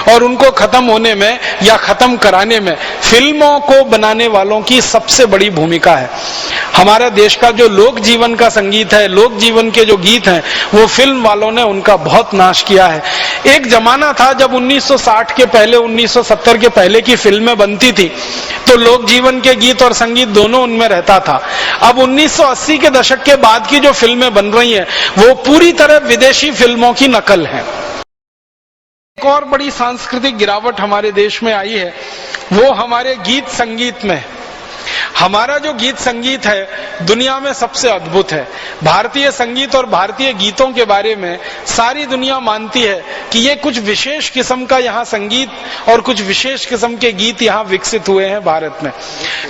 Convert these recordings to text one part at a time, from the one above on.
और उनको खत्म होने में या खत्म कराने में फिल्मों को बनाने वालों की सबसे बड़ी भूमिका है। हमारे देश का जो लोक जीवन का संगीत है, लोक जीवन के जो गीत हैं, वो फिल्म वालों ने उनका बहुत नाश किया है। एक जमाना था जब 1960 के पहले 1970 के पहले की फिल्में बनती थी तो लोक जीवन के गीत और संगीत दोनों उनमें रहता था। अब 1980 के दशक के बाद की जो फिल्में बन रही हैं वो पूरी तरह विदेशी फिल्मों की नकल है। एक और बड़ी सांस्कृतिक गिरावट हमारे देश में आई है, वो हमारे गीत संगीत में। हमारा जो गीत संगीत है दुनिया में सबसे अद्भुत है। भारतीय संगीत और भारतीय गीतों के बारे में सारी दुनिया मानती है कि ये कुछ विशेष किस्म का यहाँ संगीत और कुछ विशेष किस्म के गीत यहाँ विकसित हुए हैं भारत में।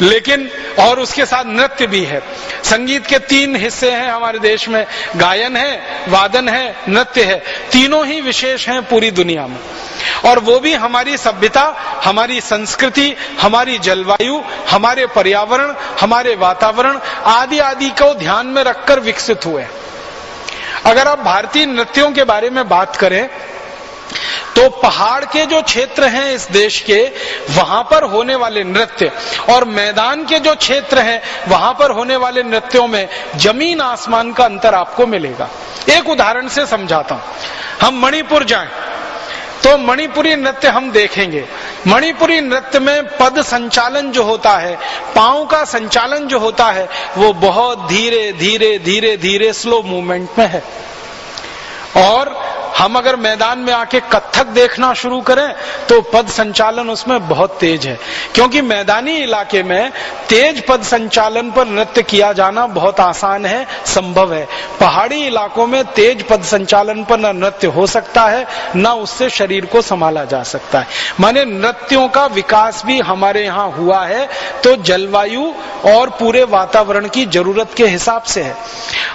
लेकिन और उसके साथ नृत्य भी है। संगीत के 3 हिस्से हैं हमारे देश में, गायन है, वादन है, नृत्य है। तीनों ही विशेष हैं पूरी दुनिया में, और वो भी हमारी सभ्यता, हमारी संस्कृति, हमारी जलवायु, हमारे पर्यावरण, हमारे वातावरण आदि आदि को ध्यान में रखकर विकसित हुए। अगर आप भारतीय नृत्यों के बारे में बात करें तो पहाड़ के जो क्षेत्र हैं इस देश के, वहां पर होने वाले नृत्य और मैदान के जो क्षेत्र हैं वहां पर होने वाले नृत्यों में जमीन आसमान का अंतर आपको मिलेगा। एक उदाहरण से समझाता हूं। हम मणिपुर जाएं तो मणिपुरी नृत्य हम देखेंगे। मणिपुरी नृत्य में पद संचालन जो होता है, पांव का संचालन जो होता है, वो बहुत धीरे धीरे धीरे धीरे स्लो मूवमेंट में है। और हम अगर मैदान में आके कथक देखना शुरू करें तो पद संचालन उसमें बहुत तेज है, क्योंकि मैदानी इलाके में तेज पद संचालन पर नृत्य किया जाना बहुत आसान है, संभव है। पहाड़ी इलाकों में तेज पद संचालन पर न नृत्य हो सकता है, न उससे शरीर को संभाला जा सकता है। माने नृत्यों का विकास भी हमारे यहाँ हुआ है तो जलवायु और पूरे वातावरण की जरूरत के हिसाब से है।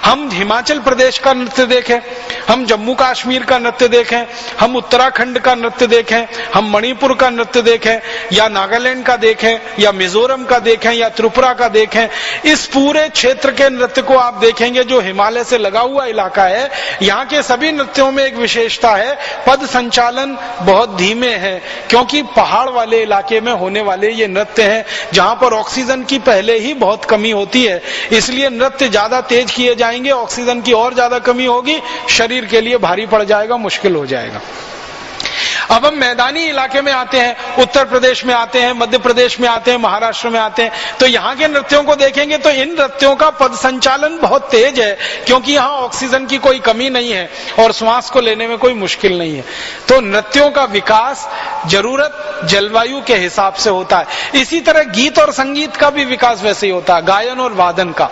हम हिमाचल प्रदेश का नृत्य देखें, हम जम्मू कश्मीर का नृत्य देखें, हम उत्तराखंड का नृत्य देखें, हम मणिपुर का नृत्य देखें, या नागालैंड का देखें, या मिजोरम का देखें, या त्रिपुरा का देखें, इस पूरे क्षेत्र के नृत्य को आप देखेंगे जो हिमालय से लगा हुआ इलाका है, यहाँ के सभी नृत्यों में एक विशेषता है, पद संचालन बहुत धीमे है, क्योंकि पहाड़ वाले इलाके में होने वाले ये नृत्य हैं जहां पर ऑक्सीजन की पहले ही बहुत कमी होती है, इसलिए नृत्य ज्यादा तेज किए जाएंगे, ऑक्सीजन की और ज्यादा कमी होगी, शरीर के लिए भारी पड़ जाएगा, मुश्किल हो जाएगा। अब हम मैदानी इलाके में आते हैं, उत्तर प्रदेश में आते हैं, मध्य प्रदेश में आते हैं, महाराष्ट्र में आते हैं, तो यहाँ के नृत्यों को देखेंगे तो इन नृत्यों का पद संचालन बहुत तेज है, क्योंकि यहाँ ऑक्सीजन की कोई कमी नहीं है और श्वास को लेने में कोई मुश्किल नहीं है। तो नृत्यों का विकास जरूरत जलवायु के हिसाब से होता है। इसी तरह गीत और संगीत का भी विकास वैसे ही होता है, गायन और वादन का।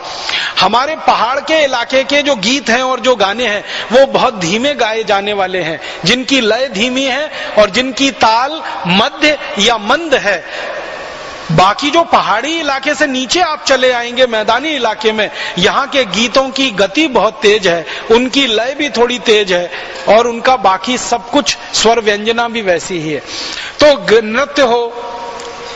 हमारे पहाड़ के इलाके के जो गीत हैं और जो गाने हैं वो बहुत धीमे गाए जाने वाले हैं, जिनकी लय धीमी है और जिनकी ताल मध्य या मंद है। बाकी जो पहाड़ी इलाके से नीचे आप चले आएंगे मैदानी इलाके में, यहाँ के गीतों की गति बहुत तेज है, उनकी लय भी थोड़ी तेज है और उनका बाकी सब कुछ स्वर व्यंजना भी वैसी ही है। तो नृत्य हो,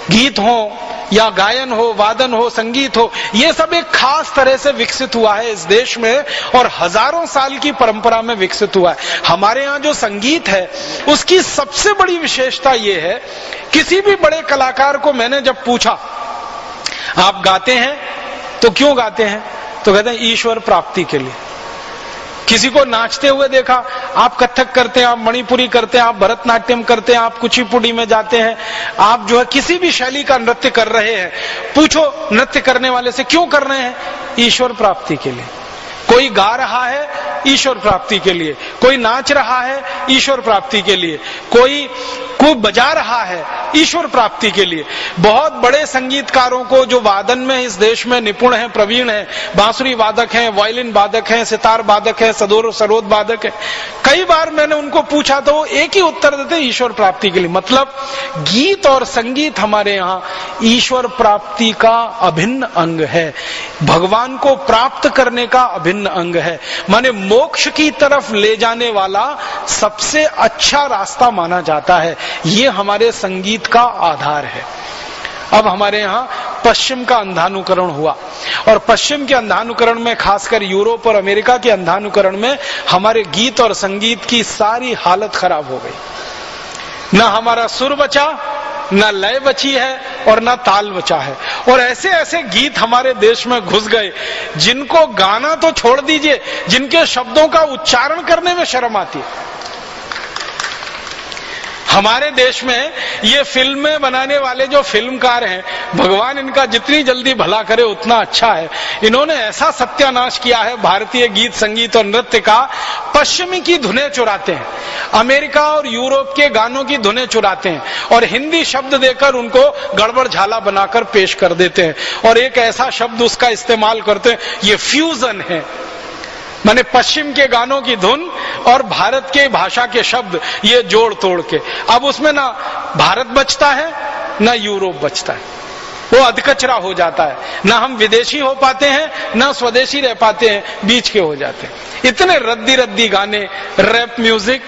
गीत हो, या गायन हो, वादन हो, संगीत हो, ये सब एक खास तरह से विकसित हुआ है इस देश में और हजारों साल की परंपरा में विकसित हुआ है। हमारे यहाँ जो संगीत है उसकी सबसे बड़ी विशेषता ये है, किसी भी बड़े कलाकार को मैंने जब पूछा आप गाते हैं तो क्यों गाते हैं, तो कहते हैं ईश्वर प्राप्ति के लिए। किसी को नाचते हुए देखा, आप कथक करते हैं, आप मणिपुरी करते हैं, आप भरतनाट्यम करते हैं, आप कुचिपुड़ी में जाते हैं, आप जो है किसी भी शैली का नृत्य कर रहे हैं, पूछो नृत्य करने वाले से क्यों कर रहे हैं, ईश्वर प्राप्ति के लिए। कोई गा रहा है ईश्वर प्राप्ति के लिए, कोई नाच रहा है ईश्वर प्राप्ति के लिए, कोई बजा रहा है ईश्वर प्राप्ति के लिए। बहुत बड़े संगीतकारों को जो वादन में इस देश में निपुण हैं, प्रवीण हैं, बांसुरी वादक हैं, वायलिन वादक हैं, सितार वादक हैं, सरोद वादक हैं, कई बार मैंने उनको पूछा तो वो एक ही उत्तर देते, ईश्वर प्राप्ति के लिए। मतलब गीत और संगीत हमारे यहाँ ईश्वर प्राप्ति का अभिन्न अंग है, भगवान को प्राप्त करने का अभिन्न अंग है, माने मोक्ष की तरफ ले जाने वाला सबसे अच्छा रास्ता माना जाता है। ये हमारे संगीत का आधार है। अब हमारे यहाँ पश्चिम का अंधानुकरण हुआ और पश्चिम के अंधानुकरण में, खासकर यूरोप और अमेरिका के अंधानुकरण में, हमारे गीत और संगीत की सारी हालत खराब हो गई। ना हमारा सुर बचा, ना लय बची है और ना ताल बचा है। और ऐसे ऐसे गीत हमारे देश में घुस गए जिनको गाना तो छोड़ दीजिए, जिनके शब्दों का उच्चारण करने में शर्म आती है। हमारे देश में ये फिल्में बनाने वाले जो फिल्मकार हैं, भगवान इनका जितनी जल्दी भला करे उतना अच्छा है। इन्होंने ऐसा सत्यानाश किया है भारतीय गीत संगीत और नृत्य का, पश्चिमी की धुनें चुराते हैं, अमेरिका और यूरोप के गानों की धुनें चुराते हैं और हिंदी शब्द देकर उनको गड़बड़ झाला बनाकर पेश कर देते हैं और एक ऐसा शब्द उसका इस्तेमाल करते हैं, ये फ्यूजन है। माने पश्चिम के गानों की धुन और भारत के भाषा के शब्द ये जोड़ तोड़ के, अब उसमें ना भारत बचता है ना यूरोप बचता है, वो अधकचरा हो जाता है। ना हम विदेशी हो पाते हैं ना स्वदेशी रह पाते हैं, बीच के हो जाते हैं। इतने रद्दी रद्दी गाने, रैप म्यूजिक,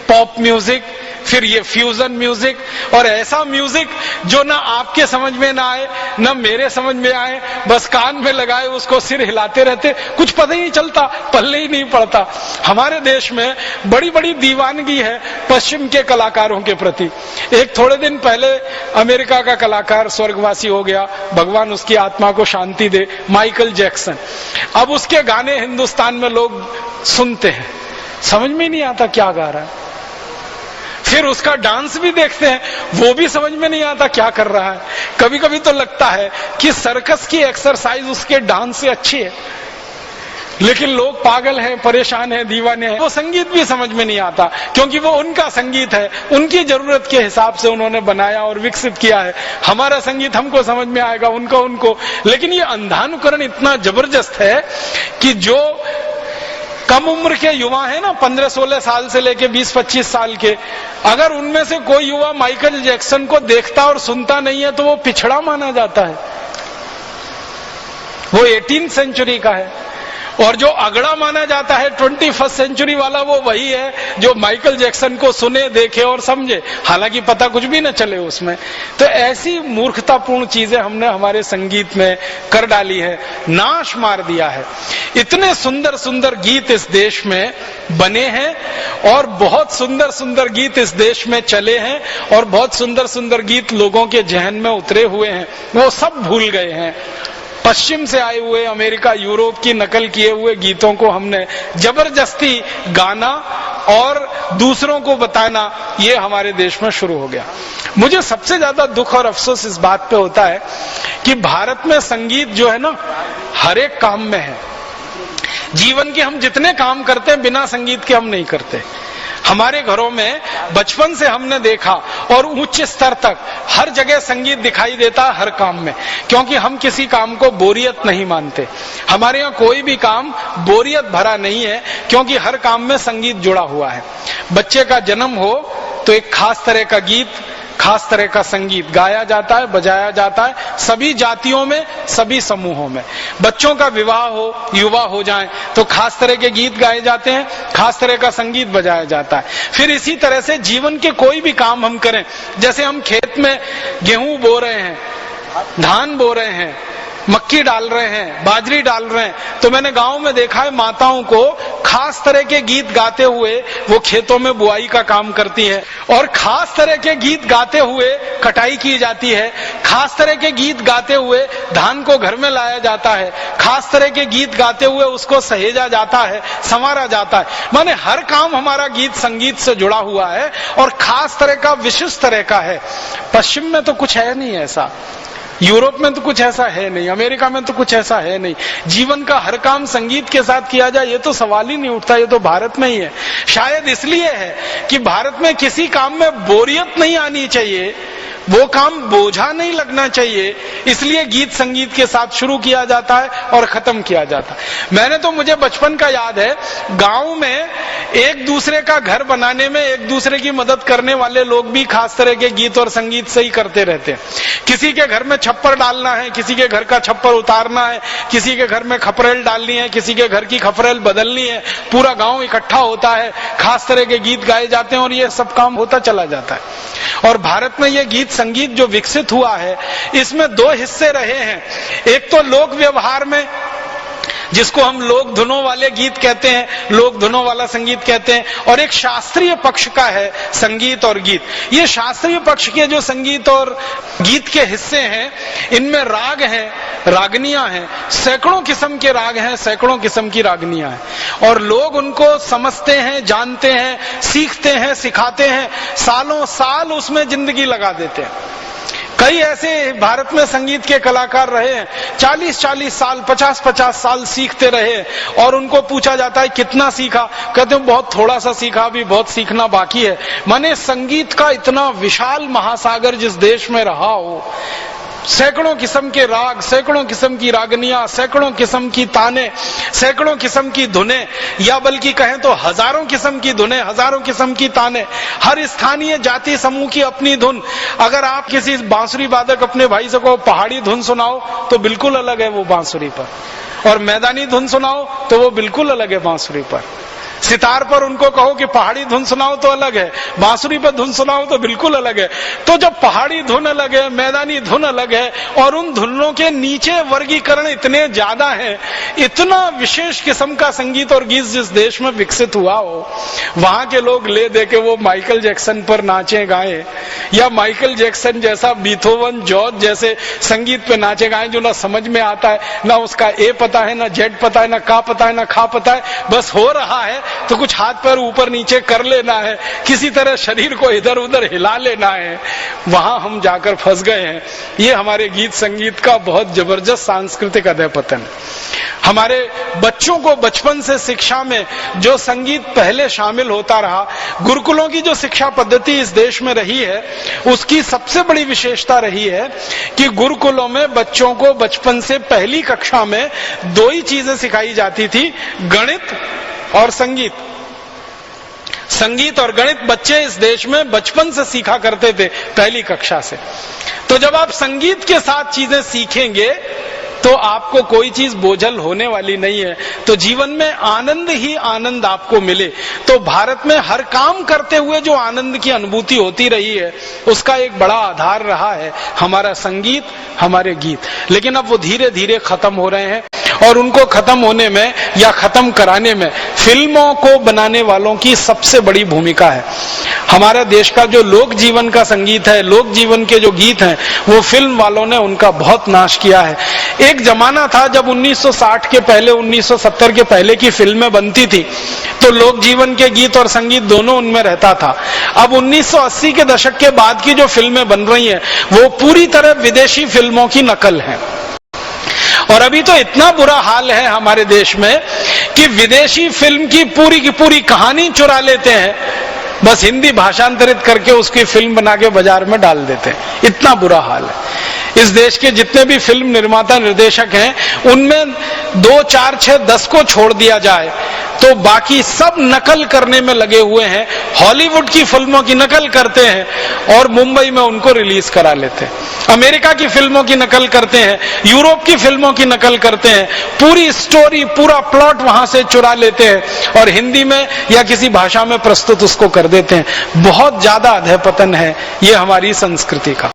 पॉप म्यूजिक, फिर ये फ्यूजन म्यूजिक और ऐसा म्यूजिक जो ना आपके समझ में ना आए ना मेरे समझ में आए, बस कान में लगाए उसको सिर हिलाते रहते, कुछ पता ही नहीं चलता, पल्ले ही नहीं पड़ता। हमारे देश में बड़ी बड़ी दीवानगी है पश्चिम के कलाकारों के प्रति। एक थोड़े दिन पहले अमेरिका का कलाकार स्वर्गवासी हो गया, भगवान उसकी आत्मा को शांति दे, माइकल जैक्सन। अब उसके गाने हिंदुस्तान में लोग सुनते हैं, समझ में नहीं आता क्या गा रहा है। फिर उसका डांस भी देखते हैं, वो भी समझ में नहीं आता क्या कर रहा है। कभी कभी तो लगता है कि सर्कस की एक्सरसाइज उसके डांस से अच्छी है, लेकिन लोग पागल हैं, परेशान हैं, दीवाने हैं। वो संगीत भी समझ में नहीं आता क्योंकि वो उनका संगीत है, उनकी जरूरत के हिसाब से उन्होंने बनाया और विकसित किया है। हमारा संगीत हमको समझ में आएगा, उनको। लेकिन ये अंधानुकरण इतना जबरदस्त है कि जो कम उम्र के युवा हैं ना, 15-16 साल से लेके 20-25 साल के, अगर उनमें से कोई युवा माइकल जैक्सन को देखता और सुनता नहीं है तो वो पिछड़ा माना जाता है, वो 18वीं सेंचुरी का है। और जो अगड़ा माना जाता है 21st सेंचुरी वाला, वो वही है जो माइकल जैक्सन को सुने, देखे और समझे, हालांकि पता कुछ भी न चले उसमें। तो ऐसी मूर्खतापूर्ण चीजें हमने हमारे संगीत में कर डाली है, नाश मार दिया है। इतने सुंदर सुंदर गीत इस देश में बने हैं और बहुत सुंदर सुंदर गीत इस देश में चले हैं और बहुत सुंदर सुंदर गीत लोगों के जहन में उतरे हुए हैं, वो सब भूल गए हैं। पश्चिम से आए हुए, अमेरिका यूरोप की नकल किए हुए गीतों को हमने जबरदस्ती गाना और दूसरों को बताना, ये हमारे देश में शुरू हो गया। मुझे सबसे ज्यादा दुख और अफसोस इस बात पे होता है कि भारत में संगीत जो है ना, हर एक काम में है। जीवन के हम जितने काम करते हैं बिना संगीत के हम नहीं करते। हमारे घरों में बचपन से हमने देखा और उच्च स्तर तक हर जगह संगीत दिखाई देता है, हर काम में, क्योंकि हम किसी काम को बोरियत नहीं मानते। हमारे यहाँ कोई भी काम बोरियत भरा नहीं है, क्योंकि हर काम में संगीत जुड़ा हुआ है। बच्चे का जन्म हो तो एक खास तरह का गीत, खास तरह का संगीत गाया जाता है, बजाया जाता है, सभी जातियों में, सभी समूहों में। बच्चों का विवाह हो, युवा हो जाए तो खास तरह के गीत गाए जाते हैं, खास तरह का संगीत बजाया जाता है। फिर इसी तरह से जीवन के कोई भी काम हम करें, जैसे हम खेत में गेहूं बो रहे हैं, धान बो रहे हैं, मक्की डाल रहे हैं, बाजरी डाल रहे हैं, तो मैंने गांव में देखा है माताओं को खास तरह के गीत गाते हुए वो खेतों में बुआई का काम करती है और खास तरह के गीत गाते हुए कटाई की जाती है, खास तरह के गीत गाते हुए धान को घर में लाया जाता है, खास तरह के गीत गाते हुए उसको सहेजा जाता है, संवारा जाता है। माने हर काम हमारा गीत संगीत से जुड़ा हुआ है और खास तरह का, विशिष्ट तरह का है। पश्चिम में तो कुछ है नहीं ऐसा, यूरोप में तो कुछ ऐसा है नहीं, अमेरिका में तो कुछ ऐसा है नहीं। जीवन का हर काम संगीत के साथ किया जाए ये तो सवाल ही नहीं उठता, ये तो भारत में ही है। शायद इसलिए है कि भारत में किसी काम में बोरियत नहीं आनी चाहिए, वो काम बोझा नहीं लगना चाहिए, इसलिए गीत संगीत के साथ शुरू किया जाता है और खत्म किया जाता है। मैंने तो, मुझे बचपन का याद है, गांव में एक दूसरे का घर बनाने में एक दूसरे की मदद करने वाले लोग भी खास तरह के गीत और संगीत से ही करते रहते हैं। किसी के घर में छप्पर डालना है, किसी के घर का छप्पर उतारना है, किसी के घर में खपरेल डालनी है, किसी के घर की खपरेल बदलनी है, पूरा गांव इकट्ठा होता है, खास तरह के गीत गाए जाते हैं और ये सब काम होता चला जाता है। और भारत में ये गीत संगीत जो विकसित हुआ है, इसमें दो हिस्से रहे हैं। एक तो लोक व्यवहार में जिसको हम लोक धुनों वाले गीत कहते हैं, लोक धुनों वाला संगीत कहते हैं, और एक शास्त्रीय पक्ष का है संगीत और गीत। ये शास्त्रीय पक्ष के जो संगीत और गीत के हिस्से हैं, इनमें राग हैं, रागनियां हैं, सैकड़ों किस्म के राग हैं, सैकड़ों किस्म की रागनियां हैं, और लोग उनको समझते हैं, जानते हैं, सीखते हैं, सिखाते हैं, सालों साल उसमें जिंदगी लगा देते हैं। कई ऐसे भारत में संगीत के कलाकार रहे हैं, 40-40 साल, 50-50 साल सीखते रहे, और उनको पूछा जाता है कितना सीखा, कहते हैं बहुत थोड़ा सा सीखा, अभी बहुत सीखना बाकी है। माने संगीत का इतना विशाल महासागर जिस देश में रहा हो, सैकड़ों किस्म के राग, सैकड़ों किस्म की रागनियां, सैकड़ों किस्म की ताने, सैकड़ों किस्म की धुनें, या बल्कि कहें तो हजारों किस्म की धुनें, हजारों किस्म की ताने, हर स्थानीय जाति समूह की अपनी धुन। अगर आप किसी बांसुरी वादक अपने भाई से को पहाड़ी धुन सुनाओ तो बिल्कुल अलग है वो बांसुरी पर, और मैदानी धुन सुनाओ तो वो बिल्कुल अलग है बांसुरी पर। सितार पर उनको कहो कि पहाड़ी धुन सुनाओ तो अलग है, बांसुरी पर धुन सुनाओ तो बिल्कुल अलग है। तो जब पहाड़ी धुन अलग है, मैदानी धुन अलग है, और उन धुनों के नीचे वर्गीकरण इतने ज्यादा है, इतना विशेष किस्म का संगीत और गीत जिस देश में विकसित हुआ हो, वहां के लोग ले दे के वो माइकल जैक्सन पर नाचे गाए, या माइकल जैक्सन जैसा बीथोवन, जॉर्ज जैसे संगीत पे नाचे गाए जो ना समझ में आता है, ना उसका ए पता है, ना जेड पता है, ना का पता है, ना खा पता है, बस हो रहा है तो कुछ हाथ पैर ऊपर नीचे कर लेना है, किसी तरह शरीर को इधर उधर हिला लेना है, वहां हम जाकर फंस गए हैं। ये हमारे गीत संगीत का बहुत जबरदस्त सांस्कृतिक अधःपतन है। हमारे बच्चों को बचपन से शिक्षा में जो संगीत पहले शामिल होता रहा, गुरुकुलों की जो शिक्षा पद्धति इस देश में रही है, उसकी सबसे बड़ी विशेषता रही है कि गुरुकुलों में बच्चों को बचपन से पहली कक्षा में दो ही चीजें सिखाई जाती थी, गणित और संगीत। संगीत और गणित बच्चे इस देश में बचपन से सीखा करते थे, पहली कक्षा से। तो जब आप संगीत के साथ चीजें सीखेंगे तो आपको कोई चीज बोझल होने वाली नहीं है, तो जीवन में आनंद ही आनंद आपको मिले। तो भारत में हर काम करते हुए जो आनंद की अनुभूति होती रही है, उसका एक बड़ा आधार रहा है हमारा संगीत, हमारे गीत। लेकिन अब वो धीरे धीरे खत्म हो रहे हैं, और उनको खत्म होने में या खत्म कराने में फिल्मों को बनाने वालों की सबसे बड़ी भूमिका है। हमारे देश का जो लोक जीवन का संगीत है, लोक जीवन के जो गीत हैं, वो फिल्म वालों ने उनका बहुत नाश किया है। एक जमाना था जब 1960 के पहले, 1970 के पहले की फिल्में बनती थी, तो लोक जीवन के गीत और संगीत दोनों उनमें रहता था। अब 1980 के दशक के बाद की जो फिल्में बन रही हैं, वो पूरी तरह विदेशी फिल्मों की नकल है। और अभी तो इतना बुरा हाल है हमारे देश में कि विदेशी फिल्म की पूरी कहानी चुरा लेते हैं, बस हिंदी भाषांतरित करके उसकी फिल्म बना के बाजार में डाल देते हैं। इतना बुरा हाल है। इस देश के जितने भी फिल्म निर्माता निर्देशक हैं, उनमें 2, 4, 6, 10 को छोड़ दिया जाए तो बाकी सब नकल करने में लगे हुए हैं। हॉलीवुड की फिल्मों की नकल करते हैं और मुंबई में उनको रिलीज करा लेते हैं। अमेरिका की फिल्मों की नकल करते हैं, यूरोप की फिल्मों की नकल करते हैं, पूरी स्टोरी, पूरा प्लॉट वहां से चुरा लेते हैं और हिंदी में या किसी भाषा में प्रस्तुत उसको कर देते हैं। बहुत ज्यादा अधःपतन है ये हमारी संस्कृति का।